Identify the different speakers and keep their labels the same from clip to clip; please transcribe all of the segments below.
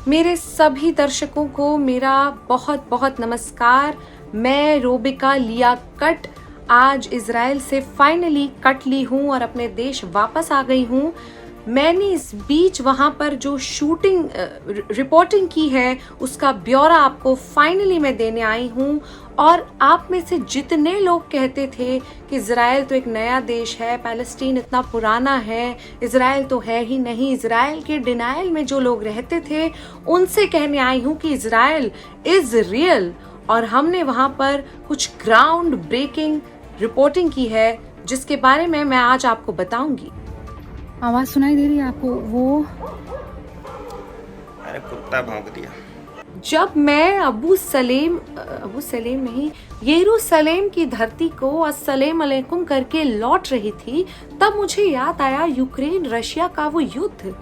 Speaker 1: मेरे सभी दर्शकों को मेरा बहुत बहुत नमस्कार। मैं रोबिका लियाकत आज इज़राइल से फाइनली कट ली हूँ और अपने देश वापस आ गई हूँ। मैंने इस बीच वहाँ पर जो शूटिंग रिपोर्टिंग की है उसका ब्यौरा आपको फाइनली मैं देने आई हूँ। और आप में से जितने लोग कहते थे कि इज़राइल तो एक नया देश है, पैलेस्टीन इतना पुराना है, इज़राइल तो है ही नहीं, इज़राइल के डिनाइल में जो लोग रहते थे उनसे कहने आई हूँ कि इज़राइल इज़ रियल। और हमने वहाँ पर कुछ ग्राउंड ब्रेकिंग रिपोर्टिंग की है जिसके बारे में मैं आज आपको बताऊंगी।
Speaker 2: आवाज सुनाई दे रही है आपको? वो
Speaker 3: अरे कुत्ता भौंक दिया।
Speaker 1: जब मैं अबू सलेम नहीं, यरूशलेम की धरती को अस्सलाम अलैकुम करके लौट रही थी, तब मुझे याद आया यूक्रेन रशिया का वो युद्ध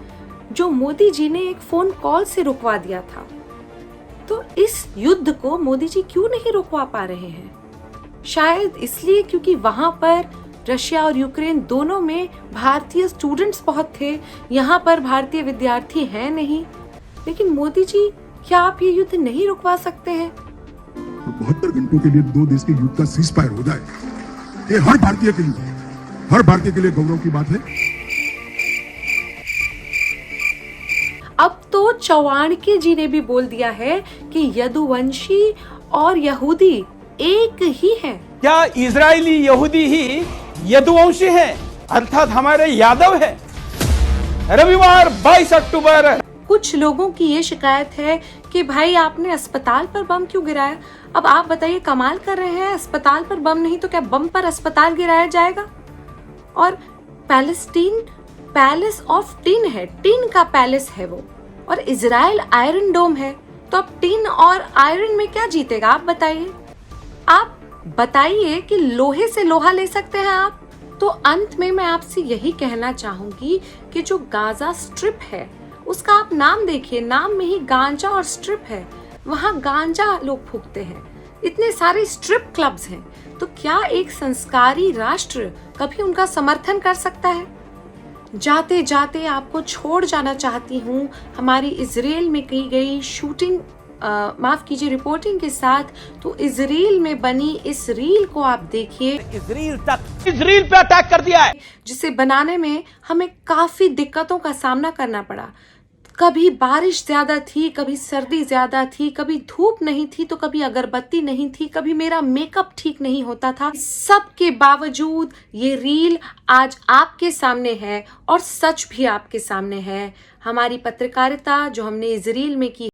Speaker 1: जो मोदी जी ने एक फोन कॉल से रुकवा दिया था। तो इस युद्ध को मोदी जी क्यों नहीं रुकवा पा रहे हैं? शायद इसलिए क्योंकि वहां पर रशिया और यूक्रेन दोनों में भारतीय स्टूडेंट्स बहुत थे, यहाँ पर भारतीय विद्यार्थी हैं नहीं। लेकिन मोदी जी, क्या आप ये युद्ध नहीं रुकवा सकते हैं?
Speaker 4: 72 घंटों के लिए दो देश के युद्ध का सीज फायर हो जाए, ये हर भारतीय के लिए गौरव की बात है।
Speaker 1: अब तो चौवाणके जी ने भी बोल दिया है कि यदुवंशी और यहूदी एक ही हैं।
Speaker 5: क्या इजरायली यहूदी ही यदुवंशी हैं, अर्थात हमारे यादव हैं? रविवार 22 अक्टूबर।
Speaker 1: कुछ लोगों की ये शिकायत है कि भाई आपने अस्पताल पर बम क्यों गिराया? अब आप बताइए, कमाल कर रहे हैं? अस्पताल पर बम नहीं तो क्या बम पर अस्पताल गिराया जाएगा? और पैलेस्टीन पैलेस ऑफ टिन है, टिन का पैलेस है वो, और इजराइल आयरन डोम है। तो अब टिन और आयरन में क्या जीतेगा? आप बताइए। आप बताइए कि लोहे से लोहा ले सकते हैं आप? तो अंत में मैं आपसे यही कहना चाहूंगी कि जो गाजा स्ट्रिप है उसका आप नाम देखिए, नाम में ही गांजा और स्ट्रिप है, वहां गांजा लोग फूकते हैं। इतने सारे स्ट्रिप क्लब्स हैं, तो क्या एक संस्कारी राष्ट्र कभी उनका समर्थन कर सकता है? जाते जाते आपको छोड़ जाना चाहती हूँ हमारी इजराइल में की गई शूटिंग माफ कीजिए रिपोर्टिंग के साथ। तो इजराइल में बनी इस रील को आप देखिए।
Speaker 5: इजराइल पे अटैक कर दिया है,
Speaker 1: जिसे बनाने में हमें काफी दिक्कतों का सामना करना पड़ा। कभी बारिश ज्यादा थी, कभी सर्दी ज्यादा थी, कभी धूप नहीं थी, तो कभी अगरबत्ती नहीं थी, कभी मेरा मेकअप ठीक नहीं होता था। सब के बावजूद ये रील आज आपके सामने है और सच भी आपके सामने है। हमारी पत्रकारिता जो हमने इजराइल में की